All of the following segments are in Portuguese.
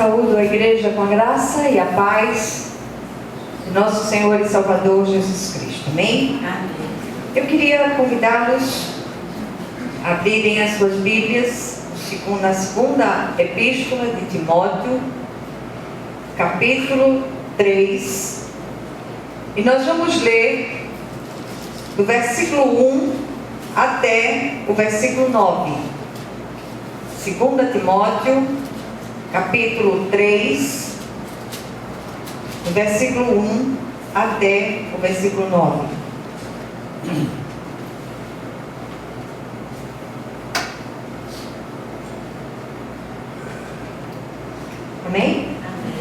Saúdo a igreja com a graça e a paz de nosso Senhor e Salvador Jesus Cristo. Amém? Amém. Eu queria convidá-los a abrirem as suas Bíblias na segunda epístola de Timóteo, capítulo 3. E nós vamos ler do versículo 1 até o versículo 9. 2 Timóteo, capítulo 3, do versículo 1 até o versículo 9. Amém? Amém.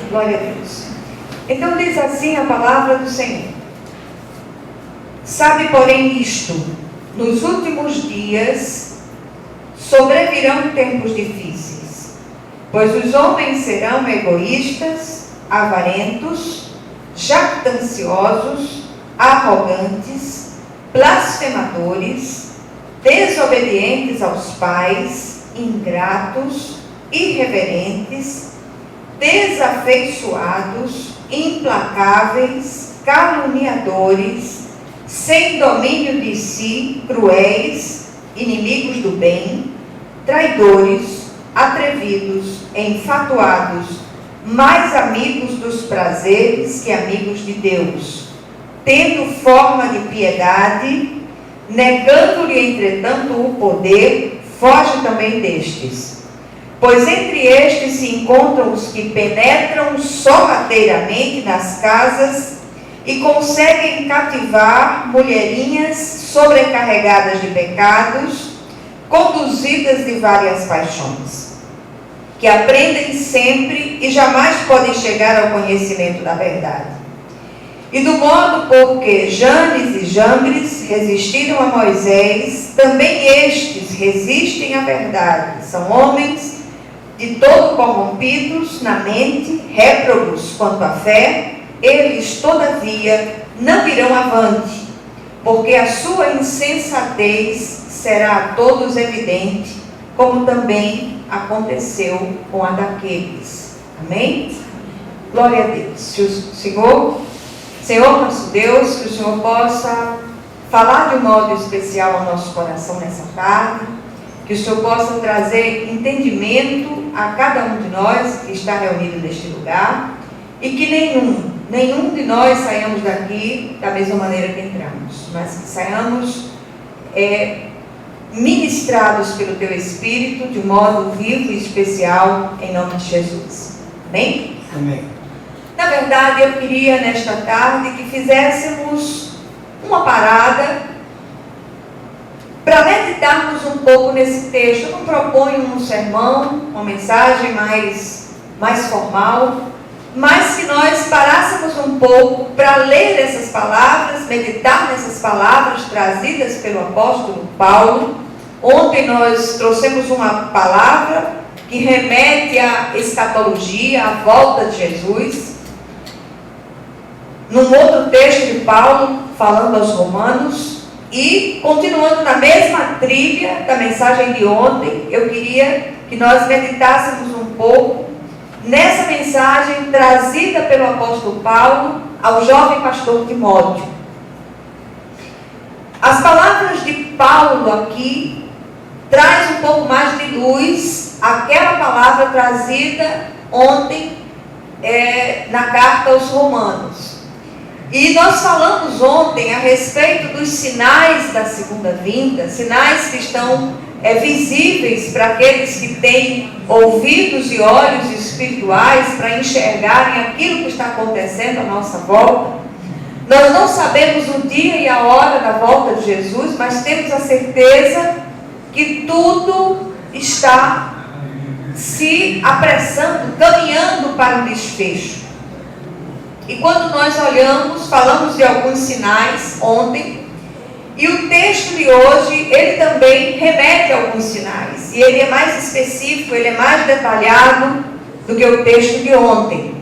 Glória a Deus. Então diz assim a palavra do Senhor: sabe, porém, isto: nos últimos dias sobrevirão tempos difíceis, pois os homens serão egoístas, avarentos, jactanciosos, arrogantes, blasfemadores, desobedientes aos pais, ingratos, irreverentes, desafeiçoados, implacáveis, caluniadores, sem domínio de si, cruéis, inimigos do bem, traidores, atrevidos, enfatuados, mais amigos dos prazeres que amigos de Deus, tendo forma de piedade, negando-lhe, entretanto, o poder, foge também destes. Pois entre estes se encontram os que penetram sorrateiramente nas casas e conseguem cativar mulherinhas sobrecarregadas de pecados, conduzidas de várias paixões, que aprendem sempre e jamais podem chegar ao conhecimento da verdade. E do modo porque Janes e Jambres resistiram a Moisés, também estes resistem à verdade. São homens de todo corrompidos na mente, réprobos quanto à fé. Eles, todavia, não irão avante, porque a sua insensatez será a todos evidente, como também aconteceu com a daqueles. Amém? Glória a Deus. Se o Senhor nosso Deus, que o Senhor possa falar de um modo especial ao nosso coração nessa tarde, que o Senhor possa trazer entendimento a cada um de nós que está reunido neste lugar, e que nenhum de nós saiamos daqui da mesma maneira que entramos, mas que saiamos ministrados pelo Teu Espírito de modo vivo e especial, em nome de Jesus. Amém? Amém. Na verdade, eu queria nesta tarde que fizéssemos uma parada para meditarmos um pouco nesse texto. Eu não proponho um sermão, uma mensagem mais formal, mas que nós parássemos um pouco para ler essas palavras, meditar nessas palavras trazidas pelo apóstolo Paulo. Ontem nós trouxemos uma palavra que remete à escatologia, à volta de Jesus. Num outro texto de Paulo, falando aos Romanos. E, continuando na mesma trilha da mensagem de ontem, eu queria que nós meditássemos um pouco nessa mensagem trazida pelo apóstolo Paulo ao jovem pastor Timóteo. As palavras de Paulo aqui traz um pouco mais de luz àquela palavra trazida ontem na carta aos Romanos. E nós falamos ontem a respeito dos sinais da segunda vinda, sinais que estão visíveis para aqueles que têm ouvidos e olhos espirituais para enxergarem aquilo que está acontecendo à nossa volta. Nós não sabemos o dia e a hora da volta de Jesus, mas temos a certeza que tudo está se apressando, caminhando para o desfecho. E quando nós olhamos, falamos de alguns sinais ontem, e o texto de hoje, ele também remete a alguns sinais, e ele é mais específico, ele é mais detalhado do que o texto de ontem.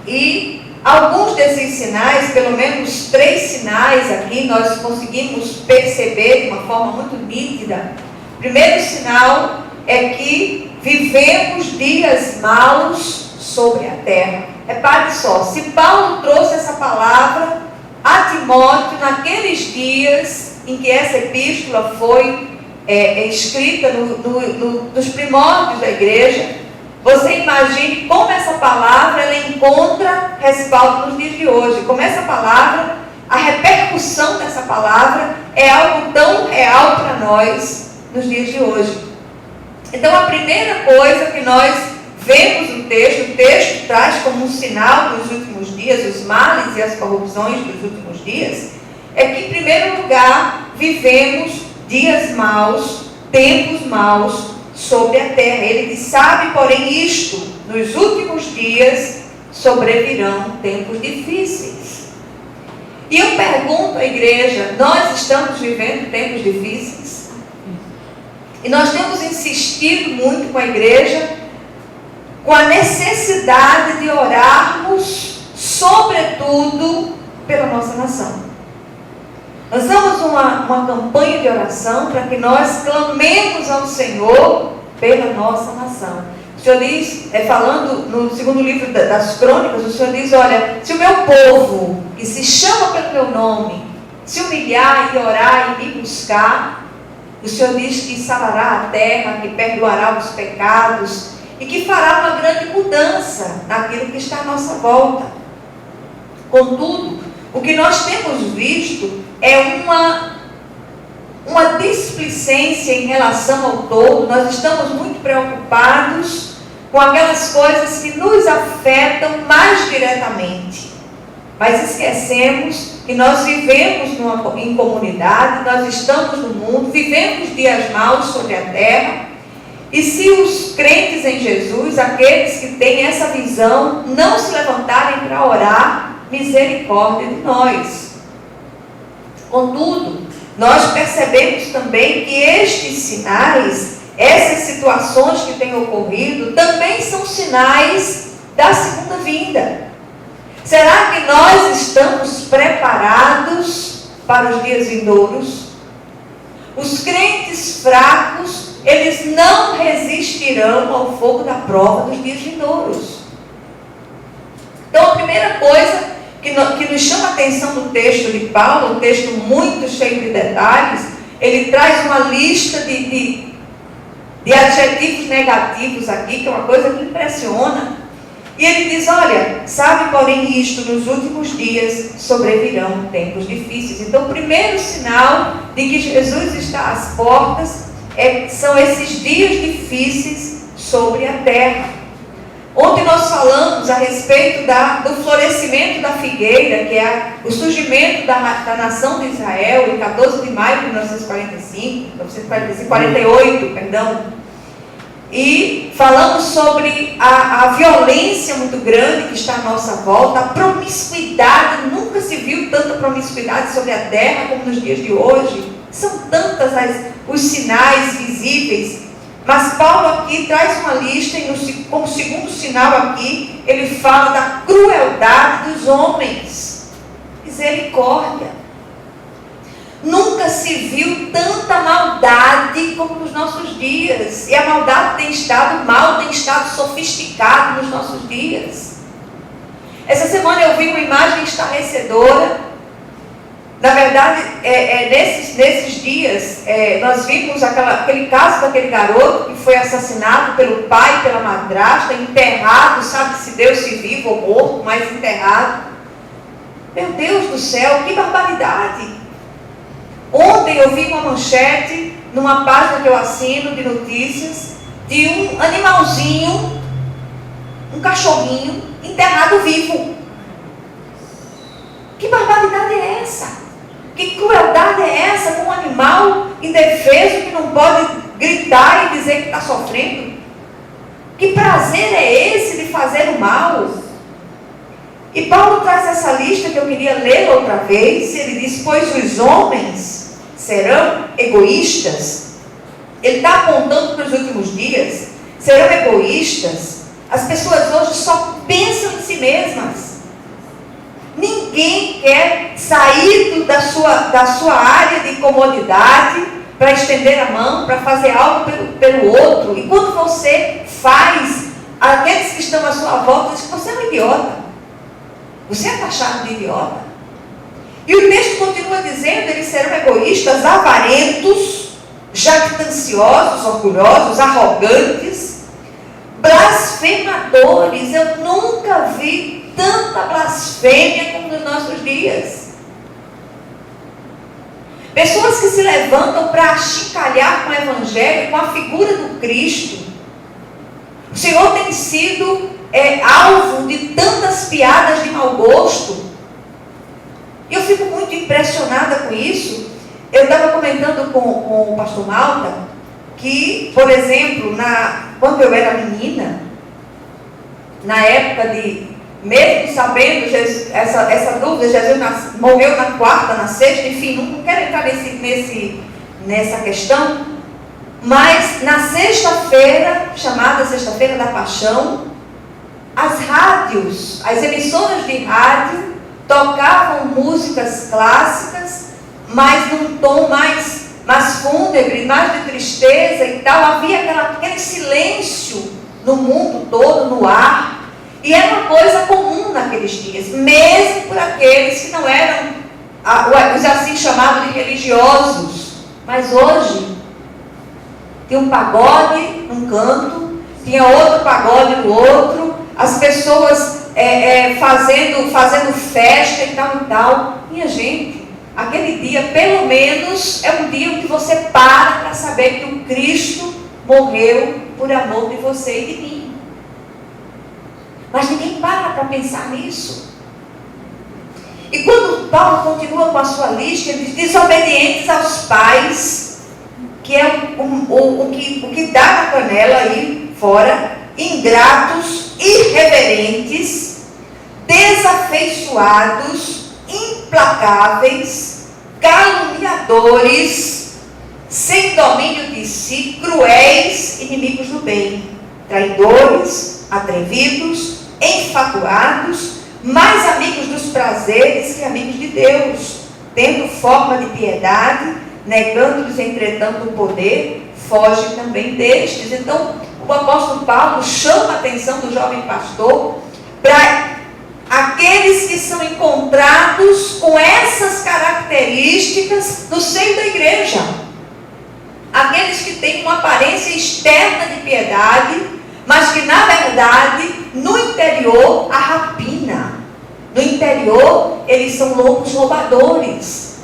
E alguns desses sinais, pelo menos 3 sinais aqui, nós conseguimos perceber de uma forma muito nítida. O primeiro sinal é que vivemos dias maus sobre a terra. Repare só, se Paulo trouxe essa palavra a Timóteo naqueles dias em que essa epístola foi escrita nos primórdios da igreja, você imagine como essa palavra ela encontra respaldo nos dias de hoje, como essa palavra, a repercussão dessa palavra é algo tão real para nós nos dias de hoje. Então a primeira coisa que nós vemos no texto, o texto traz como um sinal dos últimos dias, os males e as corrupções dos últimos dias, é que em primeiro lugar vivemos dias maus, tempos maus sobre a terra. Ele diz, sabe, porém, isto, nos últimos dias sobrevirão tempos difíceis. E eu pergunto à igreja, nós estamos vivendo tempos difíceis? E nós temos insistido muito com a igreja, com a necessidade de orarmos, sobretudo, pela nossa nação. Nós damos uma campanha de oração para que nós clamemos ao Senhor pela nossa nação. O Senhor diz, falando no segundo livro das crônicas, o Senhor diz, olha, se o meu povo, que se chama pelo meu nome, se humilhar e orar e me buscar, o Senhor diz que sarará a terra, que perdoará os pecados e que fará uma grande mudança naquilo que está à nossa volta. Contudo, o que nós temos visto é uma displicência em relação ao todo. Nós estamos muito preocupados com aquelas coisas que nos afetam mais diretamente. Mas esquecemos que nós vivemos em comunidade, nós estamos no mundo, vivemos dias maus sobre a terra. E se os crentes em Jesus, aqueles que têm essa visão, não se levantarem para orar, misericórdia de nós. Contudo, nós percebemos também que estes sinais, essas situações que têm ocorrido, também são sinais da segunda vinda. Será que nós estamos preparados para os dias vindouros? Os crentes fracos, eles não resistirão ao fogo da prova dos dias vindouros. Então, a primeira coisa que nos chama a atenção no texto de Paulo, um texto muito cheio de detalhes, ele traz uma lista de adjetivos negativos aqui, que é uma coisa que impressiona. E ele diz, olha, sabe, porém, isto, nos últimos dias sobrevirão tempos difíceis. Então, o primeiro sinal de que Jesus está às portas são esses dias difíceis sobre a terra. Ontem nós falamos a respeito do florescimento da figueira, que é o surgimento da nação de Israel, em 14 de maio de 1948, perdão. E falamos sobre a violência muito grande que está à nossa volta, a promiscuidade. Nunca se viu tanta promiscuidade sobre a terra como nos dias de hoje. São tantas os sinais visíveis. Mas Paulo aqui traz uma lista, e como segundo sinal aqui, ele fala da crueldade dos homens. Misericórdia. Nunca se viu tanta maldade como nos nossos dias. E a maldade tem estado sofisticado nos nossos dias. Essa semana eu vi uma imagem estarrecedora. Na verdade, nesses dias, nós vimos aquele caso daquele garoto que foi assassinado pelo pai e pela madrasta, enterrado, sabe-se Deus se vivo ou morto, mas enterrado. Meu Deus do céu, que barbaridade! Ontem eu vi uma manchete, numa página que eu assino de notícias, de um animalzinho, um cachorrinho, enterrado vivo. Que barbaridade é essa? Que crueldade é essa com um animal indefeso que não pode gritar e dizer que está sofrendo? Que prazer é esse de fazer o mal? E Paulo traz essa lista que eu queria ler outra vez. Ele diz, pois os homens serão egoístas. Ele está apontando para os últimos dias. Serão egoístas. As pessoas hoje só pensam em si mesmas. Ninguém quer sair da sua área de comodidade para estender a mão, para fazer algo pelo outro. E quando você faz, aqueles que estão à sua volta dizem que você é um idiota. Você é taxado de idiota. E o texto continua dizendo: eles serão egoístas, avarentos, jactanciosos, orgulhosos, arrogantes, blasfemadores. Eu nunca vi tanta blasfêmia como nos nossos dias. Pessoas que se levantam para achincalhar com o Evangelho, com a figura do Cristo. O Senhor tem sido alvo de tantas piadas de mau gosto. E eu fico muito impressionada com isso. Eu estava comentando com o pastor Malta que, por exemplo, quando eu era menina, na época mesmo sabendo essa dúvida, Jesus morreu na quarta, na sexta, enfim, não quero entrar nessa questão, mas na sexta-feira, chamada Sexta-feira da Paixão, as rádios, as emissoras de rádio tocavam músicas clássicas, mas num tom mais fúnebre, mais de tristeza e tal. Havia aquele silêncio no mundo todo, no ar. E era uma coisa comum naqueles dias, mesmo por aqueles que não eram os assim chamados de religiosos. Mas hoje, tinha um pagode num canto, tinha outro pagode no outro, as pessoas fazendo festa e tal. Minha gente, aquele dia, pelo menos, é um dia em que você para saber que o Cristo morreu por amor de você e de mim. Mas ninguém para pensar nisso. E quando Paulo continua com a sua lista, ele diz: desobedientes aos pais, que é o que dá na canela aí fora, ingratos, irreverentes, desafeiçoados, implacáveis, caluniadores, sem domínio de si, cruéis, inimigos do bem, traidores, atrevidos, enfatuados, mais amigos dos prazeres que amigos de Deus, tendo forma de piedade, negando-lhes entretanto o poder, foge também destes. Então o apóstolo Paulo chama a atenção do jovem pastor para aqueles que são encontrados com essas características no seio da igreja, aqueles que têm uma aparência externa de piedade, mas que na verdade, no interior, a rapina. No interior, eles são loucos roubadores.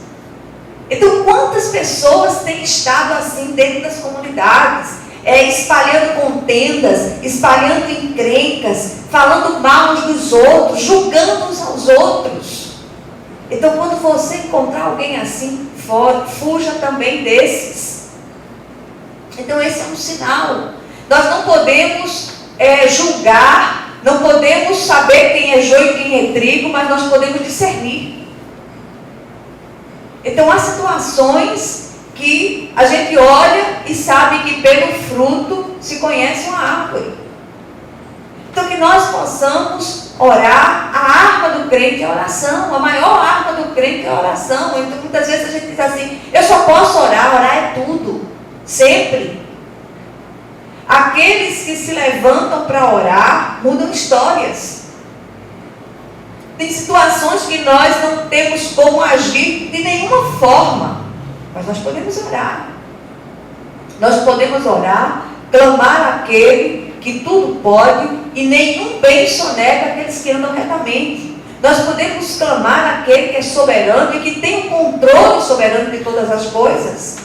Então, quantas pessoas têm estado assim dentro das comunidades, espalhando contendas, espalhando encrencas, falando mal uns dos outros, julgando uns aos outros. Então, quando você encontrar alguém assim, fuja também desses. Então, esse é um sinal. Nós não podemos julgar, não podemos saber quem é joio e quem é trigo, mas nós podemos discernir. Então há situações que a gente olha e sabe que pelo fruto se conhece uma árvore. Então que nós possamos orar. A arma do crente é a oração, a maior arma do crente é a oração. Então muitas vezes a gente diz assim: eu só posso orar é tudo, sempre. Aqueles que se levantam para orar mudam histórias. Tem situações que nós não temos como agir de nenhuma forma, mas nós podemos orar. Nós podemos orar, clamar àquele que tudo pode e nenhum bem sonega aqueles que andam retamente. Nós podemos clamar àquele que é soberano e que tem o controle soberano de todas as coisas.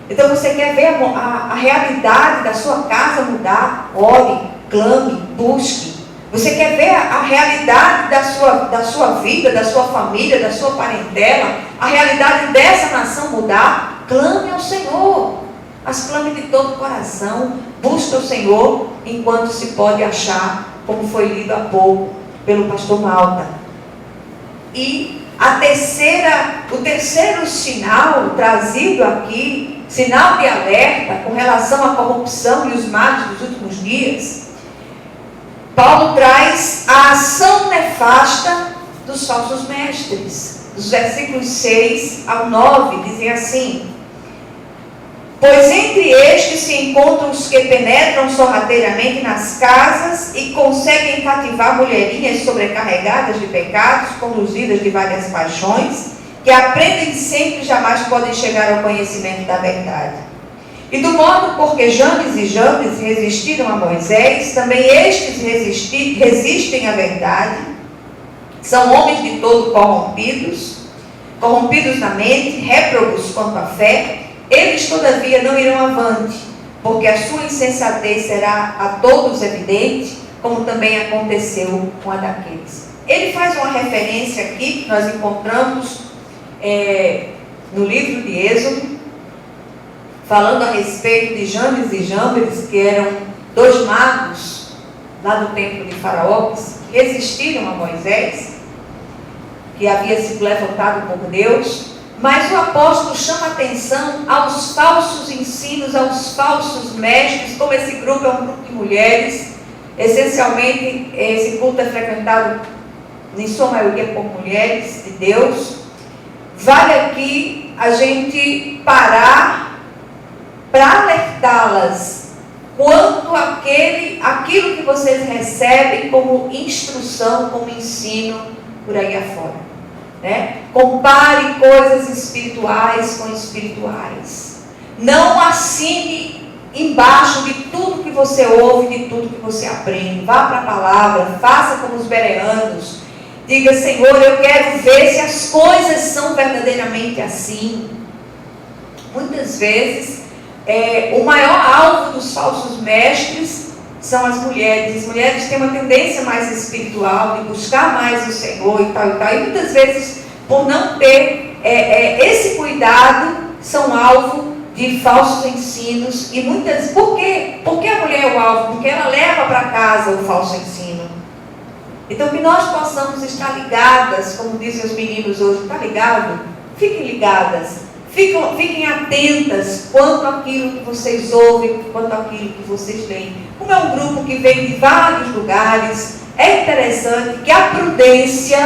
Então você quer ver a realidade da sua casa mudar? Ore, clame, busque. Você quer ver a realidade da sua vida, da sua família, da sua parentela, a realidade dessa nação mudar? Clame ao Senhor, mas clame de todo o coração. Busque o Senhor enquanto se pode achar, como foi lido há pouco pelo pastor Malta. E o terceiro sinal trazido aqui, sinal de alerta com relação à corrupção e os males dos últimos dias, Paulo traz a ação nefasta dos falsos mestres. Dos versículos 6 ao 9, dizem assim: Pois entre estes se encontram os que penetram sorrateiramente nas casas e conseguem cativar mulherinhas sobrecarregadas de pecados, conduzidas de várias paixões, que aprendem sempre e jamais podem chegar ao conhecimento da verdade. E do modo porque Janes e Jambres resistiram a Moisés, também estes resistem à verdade. São homens de todo corrompidos na mente, réprobos quanto à fé. Eles, todavia, não irão avante, porque a sua insensatez será a todos evidente, como também aconteceu com a daqueles. Ele faz uma referência aqui, que nós encontramos no livro de Êxodo, falando a respeito de Janes e Jambres, que eram dois magos lá do templo de Faraó, que resistiram a Moisés, que havia sido levantado por Deus. Mas o apóstolo chama atenção aos falsos ensinos, aos falsos mestres, como esse grupo é um grupo de mulheres. Essencialmente, esse culto é frequentado, em sua maioria, por mulheres de Deus. Vale aqui a gente parar para alertá-las quanto aquilo que vocês recebem como instrução, como ensino por aí afora. Compare coisas espirituais com espirituais. Não assine embaixo de tudo que você ouve, de tudo que você aprende. Vá para a palavra, faça como os bereanos. Diga: Senhor, eu quero ver se as coisas são verdadeiramente assim. Muitas vezes, o maior alvo dos falsos mestres são as mulheres. As mulheres têm uma tendência mais espiritual, de buscar mais o Senhor e tal e tal. E muitas vezes, por não ter esse cuidado, são alvo de falsos ensinos. E muitas... Por quê? Porque a mulher é o alvo? Porque ela leva para casa o falso ensino. Então, que nós possamos estar ligadas, como dizem os meninos hoje. Está ligado? Fiquem ligadas. Fiquem atentas quanto àquilo que vocês ouvem, quanto àquilo que vocês leem. Como é um grupo que vem de vários lugares, é interessante que a prudência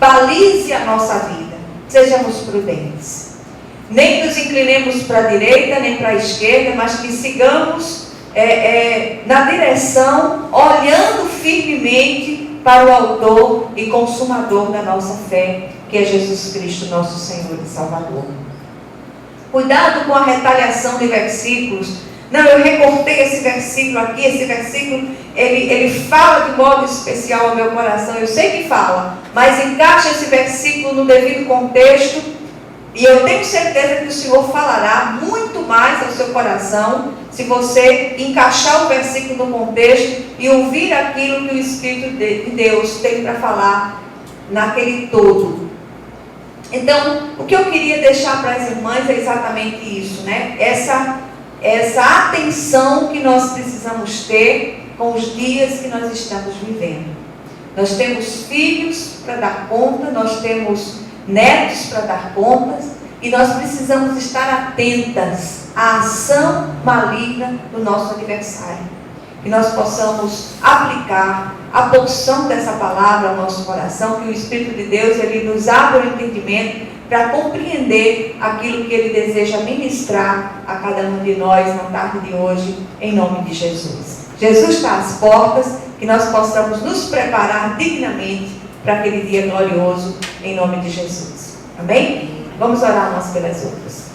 balize a nossa vida. Sejamos prudentes. Nem nos inclinemos para a direita, nem para a esquerda, mas que sigamos na direção, olhando firmemente para o autor e consumador da nossa fé, que é Jesus Cristo, nosso Senhor e Salvador. Cuidado com a retaliação de versículos. Não, eu recortei esse versículo aqui, esse versículo, ele fala de modo especial ao meu coração. Eu sei que fala, mas encaixa esse versículo no devido contexto, e eu tenho certeza que o Senhor falará muito mais ao seu coração, se você encaixar o versículo no contexto e ouvir aquilo que o Espírito de Deus tem para falar naquele todo. Então, o que eu queria deixar para as irmãs é exatamente isso, essa atenção que nós precisamos ter com os dias que nós estamos vivendo. Nós temos filhos para dar conta, nós temos netos para dar conta, e nós precisamos estar atentas à ação maligna do nosso adversário. Que nós possamos aplicar a porção dessa palavra ao nosso coração, que o Espírito de Deus ele nos abra o entendimento para compreender aquilo que Ele deseja ministrar a cada um de nós na tarde de hoje, em nome de Jesus. Jesus está às portas, que nós possamos nos preparar dignamente para aquele dia glorioso, em nome de Jesus. Amém? Vamos orar umas pelas outras.